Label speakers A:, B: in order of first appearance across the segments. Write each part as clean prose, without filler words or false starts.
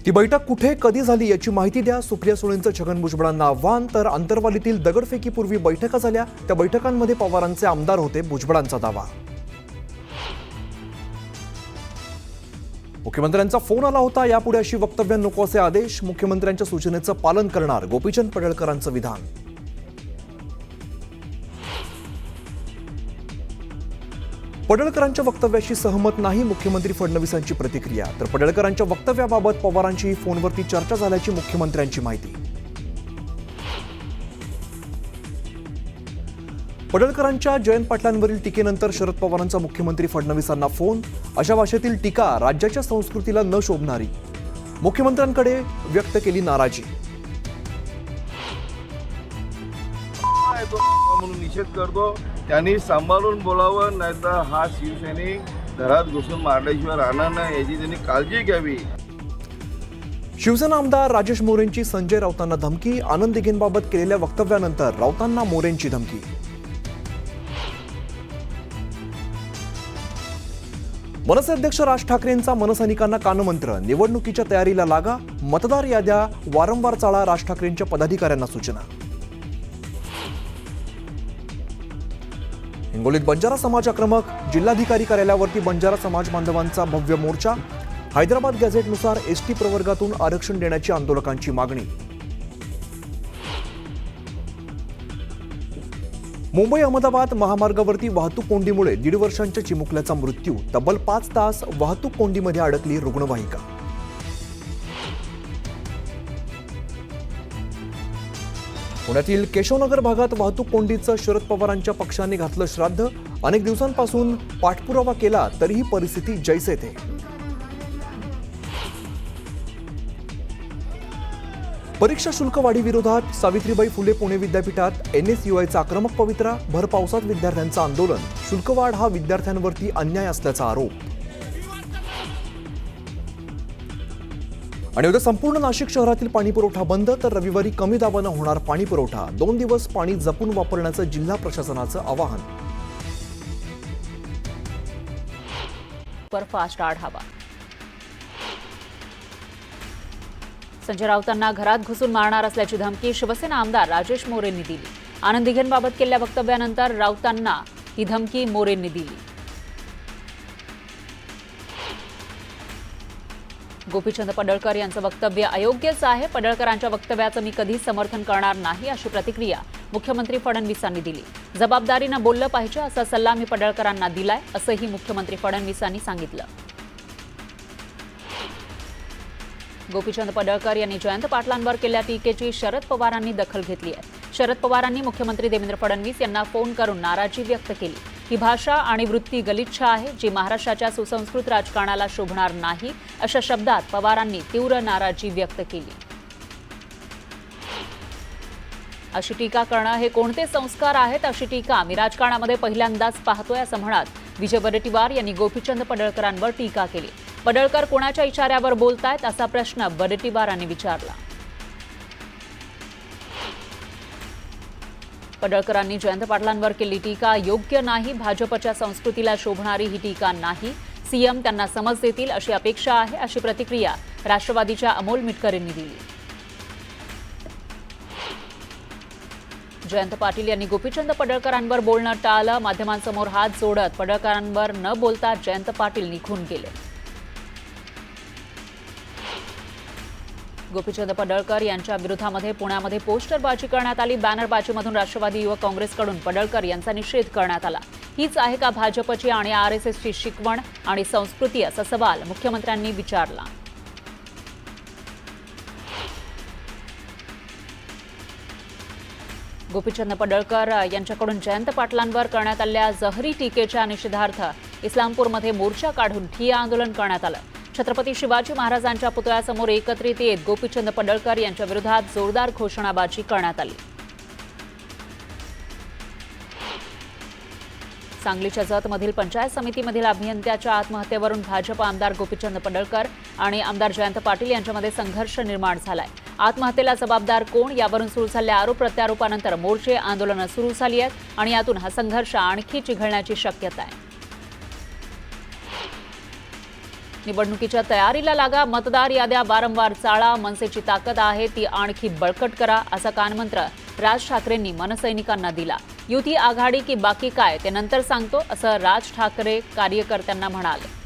A: ती बैठक कुठे कधी झाली याची माहिती द्या, सुप्रिया सुळेंचं छगन भुजबळांना आव्हान. तर अंतरवालीतील दगडफेकीपूर्वी बैठका झाल्या, त्या बैठकांमध्ये पवारांचे आमदार होते, भुजबळांचा दावा. मुख्यमंत्र्यांचा फोन आला होता, यापुढे अशी वक्तव्य नको असे आदेश, मुख्यमंत्र्यांच्या सूचनेचं पालन करणार, गोपीचंद पडळकरांचं विधान. पडळकरांच्या वक्तव्याशी सहमत नाही, मुख्यमंत्री फडणवीसांची प्रतिक्रिया. तर पडळकरांच्या वक्तव्याबाबत पवारांची फोनवरती चर्चा झाल्याची मुख्यमंत्र्यांची माहिती. पडळकरांच्या जयंत पाटलांवरील टीकेनंतर शरद पवारांचा मुख्यमंत्री फडणवीसांना फोन. अशा भाषेतील टीका राज्याच्या संस्कृतीला न शोभणारी, मुख्यमंत्र्यांकडे व्यक्त केली नाराजी.
B: म्हणून निषेध करतो, त्यांनी सांभाळून बोलावं, नाहीतर हा शिवसैनिक घरात घुसून मारल्याशिवाय राहणार नाही, याची त्यांनी काळजी घ्यावी.
A: शिवसेना आमदार राजेश मोरेंची संजय राऊतांना धमकी. आनंद दिघेंबाबत केलेल्या वक्तव्यानंतर राऊतांना मोरेंची धमकी. मनसे अध्यक्ष राज ठाकरेंचा मनसैनिकांना कानमंत्र. निवडणुकीच्या तयारीला लागा, मतदार याद्या वारंवार चाळा, राज ठाकरेंच्या पदाधिकाऱ्यांना सूचना. हिंगोलीत बंजारा समाज आक्रमक. जिल्हाधिकारी कार्यालयावरती बंजारा समाज बांधवांचा भव्य मोर्चा. हैदराबाद गॅझेटनुसार एसटी प्रवर्गातून आरक्षण देण्याची आंदोलकांची मागणी. मुंबई अहमदाबाद महामार्गावरती वाहतूक कोंडीमुळे 1.5 वर्षांच्या चिमुकल्याचा मृत्यू. तब्बल 5 तास वाहतूक कोंडीमध्ये अडकली रुग्णवाहिका. पुण्यातील केशवनगर भागात वाहतूक कोंडीचं शरद पवारांच्या पक्षाने घातलं श्राद्ध. अनेक दिवसांपासून पाठपुरावा केला तरीही परिस्थिती जैसे थे. परीक्षा शुल्क वाढीविरोधात सावित्रीबाई फुले पुणे विद्यापीठात एनएसयूआयचा आक्रमक पवित्रा. भर पावसात विद्यार्थ्यांचं आंदोलन. शुल्कवाढ हा विद्यार्थ्यांवरती अन्याय असल्याचा आरोप. आणि उद्या संपूर्ण नाशिक शहरातील पाणीपुरवठा बंद. तर रविवारी कमी दाबानं होणार पाणीपुरवठा. 2 दिवस पाणी जपून वापरण्याचं जिल्हा प्रशासनाचं आवाहन.
C: फास्ट आढावा. संजय राऊतांना घरात घुसून मारणार असल्याची धमकी शिवसेना आमदार राजेश मोरेंनी दिली. आनंद दिघेंबाबत केलेल्या वक्तव्यानंतर राऊतांना ही धमकी मोरेंनी दिली. गोपीचंद पडळकर यांचं वक्तव्य अयोग्यच आहे. पडळकरांच्या वक्तव्याचं मी कधीच समर्थन करणार नाही, अशी प्रतिक्रिया मुख्यमंत्री फडणवीसांनी दिली. जबाबदारीनं बोललं पाहिजे असा सल्ला मी पडळकरांना दिलाय, असंही मुख्यमंत्री फडणवीसांनी सांगितलं. गोपीचंद पडळकर यांनी जयंत पाटलांवर केलेल्या टीकेची शरद पवारांनी दखल घेतली आहे. शरद पवारांनी मुख्यमंत्री देवेंद्र फडणवीस यांना फोन करून नाराजी व्यक्त केली. ही भाषा आणि वृत्ती गलिच्छ आहे, जी महाराष्ट्राच्या सुसंस्कृत राजकारणाला शोभणार नाही, अशा शब्दात पवारांनी तीव्र नाराजी व्यक्त केली. अशी टीका करणं हे कोणते संस्कार आहेत, अशी टीका मी राजकारणामध्ये पहिल्यांदाच पाहतोय, असं म्हणत विजय वडेट्टीवार यांनी गोपीचंद पडळकरांवर टीका केली. पडळकर कोणाच्या इशाऱ्यावर बोलतायत, असा प्रश्न वडेट्टीवारांनी विचारला. पडळकरांनी जयंत पाटलांवर केली टीका योग्य नाही. भाजपच्या संस्कृतीला शोभणारी ही टीका नाही. सीएम त्यांना समज देतील अशी अपेक्षा आहे, अशी प्रतिक्रिया राष्ट्रवादीच्या अमोल मिटकर यांनी दिली. जयंत पाटील यांनी गोपीचंद पडळकरांवर बोलणं टाळलं. माध्यमांसमोर हात जोडत पडळकरांवर न बोलता जयंत पाटील निघून गेले. गोपीचंद पडळकर यांच्या विरोधामध्ये पुण्यामध्ये पोस्टरबाजी करण्यात आली. बॅनरबाजीमधून राष्ट्रवादी युवक काँग्रेसकडून पडळकर यांचा निषेध करण्यात आला. हीच आहे का भाजपची आणि आरएसएसची शिकवण आणि संस्कृती, असा सवाल मुख्यमंत्र्यांनी विचारला. गोपीचंद पडळकर यांच्याकडून जयंत पाटलांवर करण्यात आलेल्या जहरी टीकेच्या निषेधार्थ इस्लामपूरमध्ये मोर्चा काढून ठिय्या आंदोलन करण्यात आलं. छत्रपती शिवाजी महाराजांच्या पुतळ्यासमोर एकत्रित येत गोपीचंद पडळकर यांच्या विरोधात जोरदार घोषणाबाजी करण्यात आली. सांगलीच्या जतमधील पंचायत समितीमधील अभियंत्याच्या आत्महत्येवरून भाजप आमदार गोपीचंद पडळकर आणि आमदार जयंत पाटील यांच्यामध्ये संघर्ष निर्माण झालाय. आत्महत्येला जबाबदार कोण, यावरून सुरू झालेल्या आरोप प्रत्यारोपानंतर मोर्चे आंदोलनं सुरू झाली आहेत आणि यातून हा संघर्ष आणखी चिघळण्याची शक्यता आहे. निवडणुकीच्या तयारीला लागा, मतदार याद्या वारंवार चाळा, मनसेची ताकद आहे ती आणखी बळकट करा असा कानमंत्र राज ठाकरेंनी मनसैनिकांना दिला. युती आघाडी की बाकी काय ते नंतर सांगतो असं राज ठाकरे कार्यकर्त्यांना म्हणाले.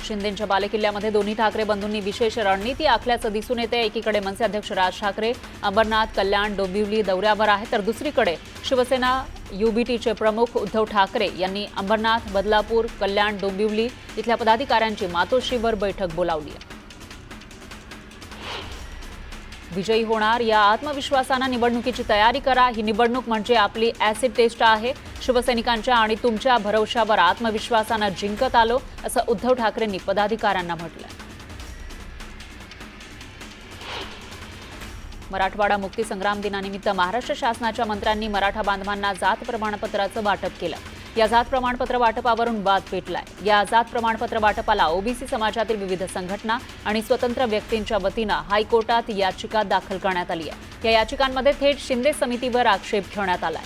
C: शिंदेंच्या बालेकिल्ल्यामध्ये दोन्ही ठाकरे बंधूंनी विशेष रणनीती आखल्याचं दिसून येते. एकीकडे मनसे अध्यक्ष राज ठाकरे अंबरनाथ, कल्याण, डोंबिवली दौऱ्यावर आहेत, तर दुसरीकडे शिवसेना युबीटीचे प्रमुख उद्धव ठाकरे यांनी अंबरनाथ, बदलापूर, कल्याण, डोंबिवली इथल्या पदाधिकाऱ्यांची मातोश्रीवर बैठक बोलावली आहे. विजयी होणार या आत्मविश्वासानं निवडणुकीची तयारी करा. ही निवडणूक म्हणजे आपली ॲसिड टेस्ट आहे. शिवसैनिकांच्या आणि तुमच्या भरवशावर आत्मविश्वासानं जिंकत आलो असं उद्धव ठाकरेंनी पदाधिकाऱ्यांना म्हटलं. मराठवाडा मुक्ती संग्राम दिनानिमित्त महाराष्ट्र शासनाच्या मंत्र्यांनी मराठा बांधवांना जात प्रमाणपत्राचं वाटप केलं. या जात प्रमाणपत्र वाटपावरून वाद पेटलाय. या जात प्रमाणपत्र वाटपाला ओबीसी समाजातील विविध संघटना आणि स्वतंत्र व्यक्तींच्या वतीनं हायकोर्टात याचिका दाखल करण्यात आली आहे. या याचिकांमध्ये थेट शिंदे समितीवर आक्षेप घेण्यात आलाय.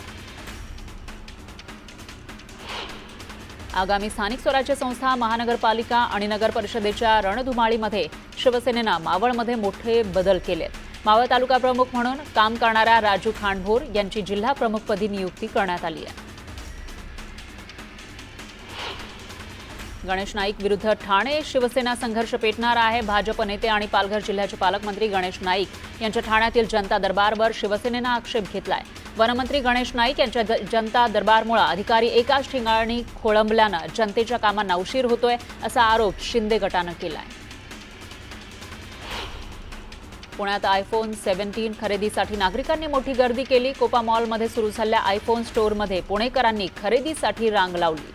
C: आगामी स्थानिक स्वराज्य संस्था, महानगरपालिका आणि नगर परिषदेच्या रणधुमाळीमध्ये शिवसेनेनं मावळमध्ये मोठे बदल केलेत. मावळ तालुका प्रमुख म्हणून काम करणाऱ्या राजू खांडभोर यांची जिल्हा प्रमुखपदी नियुक्ती करण्यात आली आहे. गणेश नाईक विरुद्ध ठाणे शिवसेना संघर्ष पेटणार आहे. भाजप नेते आणि पालघर जिल्ह्याचे पालकमंत्री गणेश नाईक यांच्या ठाण्यातील जनता दरबारवर शिवसेनेनं आक्षेप घेतलाय. वनमंत्री गणेश नाईक यांच्या जनता दरबारमुळे अधिकारी एकाच ठिकाणी खोळंबल्यानं जनतेच्या कामांना उशीर होतोय असा आरोप शिंदे गटानं केलाय. पुण्यात आयफोन 17 खरेदीसाठी नागरिकांनी मोठी गर्दी केली. कोपा मॉलमध्ये सुरू झालेल्या आयफोन स्टोअरमध्ये पुणेकरांनी खरेदीसाठी रांग लावली.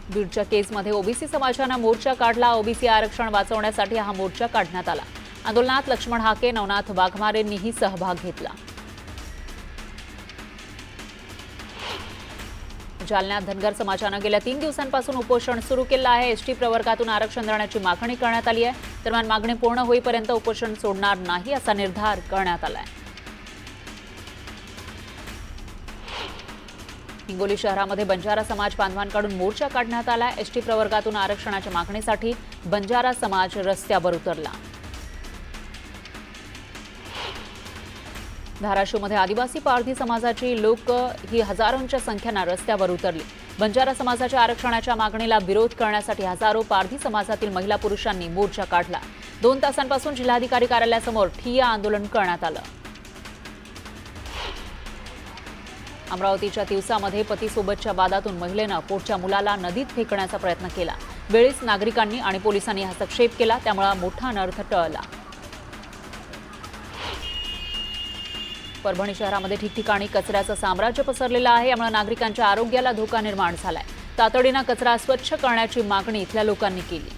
C: बीडच्या केसमध्ये ओबीसी समाजानं मोर्चा काढला. ओबीसी आरक्षण वाचवण्यासाठी हा मोर्चा काढण्यात आला. आंदोलनात लक्ष्मण हाके, नवनाथ वाघमारेंनीही सहभाग घेतला. जालन्यात धनगर समाजानं गेल्या 3 दिवसांपासून उपोषण सुरू केलं आहे. एसटी प्रवर्गातून आरक्षण देण्याची मागणी करण्यात आली आहे. दरम्यान मागणी पूर्ण होईपर्यंत उपोषण सोडणार नाही असा निर्धार करण्यात आला आहे. हिंगोली शहरामध्ये बंजारा समाज बांधवांकडून मोर्चा काढण्यात आला. एसटी प्रवर्गातून आरक्षणाच्या मागणीसाठी बंजारा समाज रस्त्यावर उतरला. धाराशिवमध्ये आदिवासी पारधी समाजाची लोक ही हजारोंच्या संख्येनं रस्त्यावर उतरली. बंजारा समाजाच्या आरक्षणाच्या मागणीला विरोध करण्यासाठी हजारो पारधी समाजातील महिला पुरुषांनी मोर्चा काढला. 2 तासांपासून जिल्हाधिकारी कार्यालयासमोर ठिय्या आंदोलन करण्यात आलं. अमरावतीच्या तिवसामध्ये पतीसोबतच्या वादातून महिलेनं पोटच्या मुलाला नदीत फेकण्याचा प्रयत्न केला. वेळीच नागरिकांनी आणि पोलिसांनी हस्तक्षेप केला, त्यामुळे मोठा अनर्थ टळला. परभणी शहरामध्ये ठिकठिकाणी कचऱ्याचं साम्राज्य पसरलेलं आहे. यामुळे नागरिकांच्या आरोग्याला धोका निर्माण झालाय. तातडीनं कचरा स्वच्छ करण्याची मागणी इथल्या लोकांनी केली.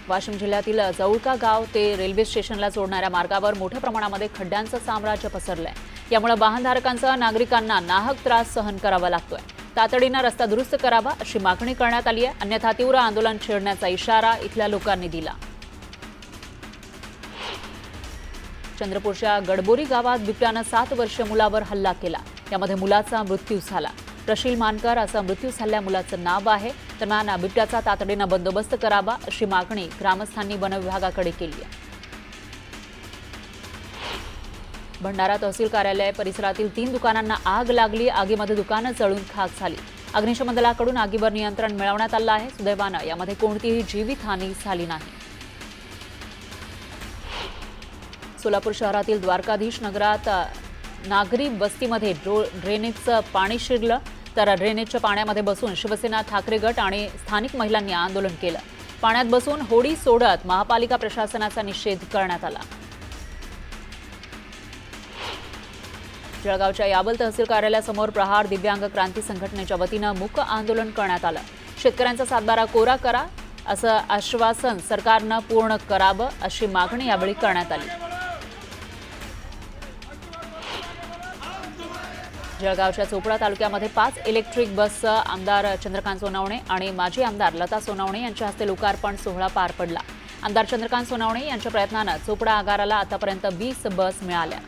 C: वाशिम जिल्ह्यातील जवळका गाव ते रेल्वे स्टेशनला जोडणाऱ्या मार्गावर मोठ्या प्रमाणामध्ये खड्ड्यांचं साम्राज्य पसरलंय. यामुळे वाहनधारकांसह नागरिकांना नाहक त्रास सहन करावा लागतोय. तातडीनं रस्ता दुरुस्त करावा अशी मागणी करण्यात आली आहे. अन्यथा तीव्र आंदोलन छेडण्याचा इशारा इथल्या लोकांनी दिला. चंद्रपूरच्या गडबोरी गावात बिबट्यानं 7 वर्षीय मुलावर हल्ला केला. यामध्ये मुलाचा मृत्यू झाला. प्रशील मानकर असं मृत्यू झालेल्या मुलाचं नाव आहे. दरम्यान बिबट्याचा तातडीनं बंदोबस्त करावा अशी मागणी ग्रामस्थांनी वनविभागाकडे केली आहे. भंडारा तहसील कार्यालय परिसरातील 3 दुकानांना आग लागली. आगीमध्ये दुकानं जळून खाक झाली. अग्निशमन दलाकडून आगीवर नियंत्रण मिळवण्यात आलं आहे. सुदैवानं यामध्ये कोणतीही जीवितहानी झाली नाही. सोलापूर शहरातील द्वारकाधीश नगरात नागरी वस्तीमध्ये ड्रेनेजचं पाणी शिरलं, तर ड्रेनेजच्या पाण्यामध्ये बसून शिवसेना ठाकरे गट आणि स्थानिक महिलांनी आंदोलन केलं. पाण्यात बसून होडी सोडत महापालिका प्रशासनाचा निषेध करण्यात आला. जळगावच्या याबल तहसील कार्यालयासमोर प्रहार दिव्यांग क्रांती संघटनेच्या वतीनं मूक आंदोलन करण्यात आलं. शेतकऱ्यांचा सातबारा कोरा करा असं आश्वासन सरकारनं पूर्ण करावं अशी मागणी यावेळी करण्यात आली. जळगावच्या चोपडा तालुक्यामध्ये 5 इलेक्ट्रिक बसचं आमदार चंद्रकांत सोनवणे आणि माजी आमदार लता सोनवणे यांच्या हस्ते लोकार्पण सोहळा पार पडला. आमदार चंद्रकांत सोनवणे यांच्या प्रयत्नानं चोपडा आगाराला आतापर्यंत 20 बस मिळाल्या.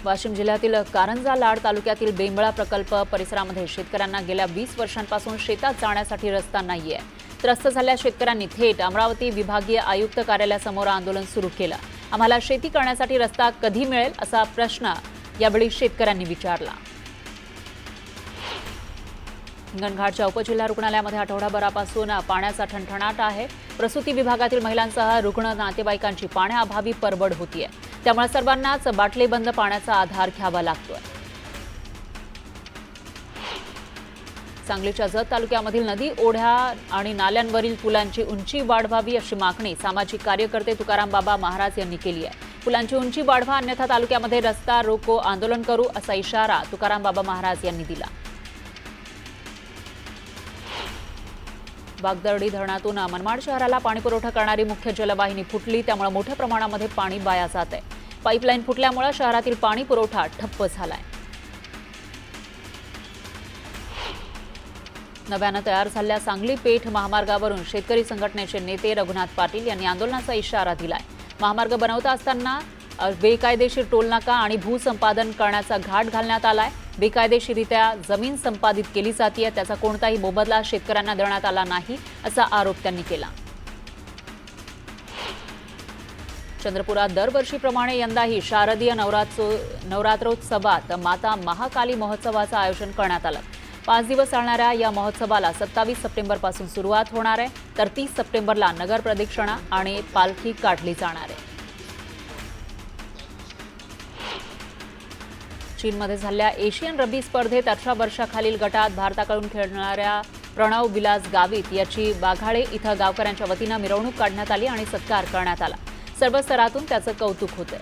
C: वाशिम जिल्ह्यातील कारंजा लाड तालुक्यातील बेंबळा प्रकल्प परिसरामध्ये शेतकऱ्यांना गेल्या 20 वर्षांपासून शेतात जाण्यासाठी रस्ता नाहीये. त्रस्त झालेल्या शेतकऱ्यांनी थेट अमरावती विभागीय आयुक्त कार्यालयासमोर आंदोलन सुरू केलं. आम्हाला शेती करण्यासाठी रस्ता कधी मिळेल असा प्रश्न यावेळी शेतकऱ्यांनी विचारला. हिंगणघाटच्या उपजिल्हा रुग्णालयामध्ये आठवडाभरापासून पाण्याचा ठणठणाट आहे. प्रसूती विभागातील महिलांसह रुग्ण नातेवाईकांची पाण्याअभावी परबड होतीये. त्यामुळे सर्वांनाच बाटलीबंद पाण्याचा आधार घ्यावा लागतोय. सांगलीच्या जत तालुक्यामधील नदी, ओढ्या आणि नाल्यांवरील पुलांची उंची वाढवावी अशी मागणी सामाजिक कार्यकर्ते तुकाराम बाबा महाराज यांनी केली आहे. पुलांची उंची वाढवा अन्यथा तालुक्यामध्ये रस्ता रोको आंदोलन करू असा इशारा तुकाराम बाबा महाराज यांनी दिला. वागदर्डी धरणातून मनमाड शहराला पाणीपुरवठा करणारी मुख्य जलवाहिनी फुटली. त्यामुळे मोठ्या प्रमाणामध्ये पाणी वाया जात आहे. पाईपलाईन फुटल्यामुळे शहरातील पाणी पुरवठा ठप्प झालाय. नव्यानं तयार झालेल्या सांगली पेठ महामार्गावरून शेतकरी संघटनेचे नेते रघुनाथ पाटील यांनी आंदोलनाचा इशारा दिलाय. महामार्ग बनवता असताना बेकायदेशीर टोलनाका आणि भूसंपादन करण्याचा घाट घालण्यात आलाय. बेकायदेशीरित्या जमीन संपादित केली जातीय. त्याचा कोणताही मोबदला शेतकऱ्यांना देण्यात आला नाही असा आरोप त्यांनी केला. चंद्रपुरात दरवर्षीप्रमाणे यंदाही शारदीय नवरात्रोत्सवात माता महाकाली महोत्सवाचं आयोजन करण्यात आलं. 5 दिवस चालणाऱ्या या महोत्सवाला 27 सप्टेंबरपासून सुरुवात होणार आहे. तर 30 सप्टेंबरला नगर प्रदक्षिणा आणि पालखी काढली जाणार आहे. चीनमध्ये झालेल्या एशियन रग्बी स्पर्धेत 18 वर्षाखालील गटात भारताकडून खेळणाऱ्या प्रणव विलास गावित याची बाघाळे इथं गावकऱ्यांच्या वतीनं मिरवणूक काढण्यात आली आणि सत्कार करण्यात आला. सर्व स्तरातून त्याचं कौतुक होतंय.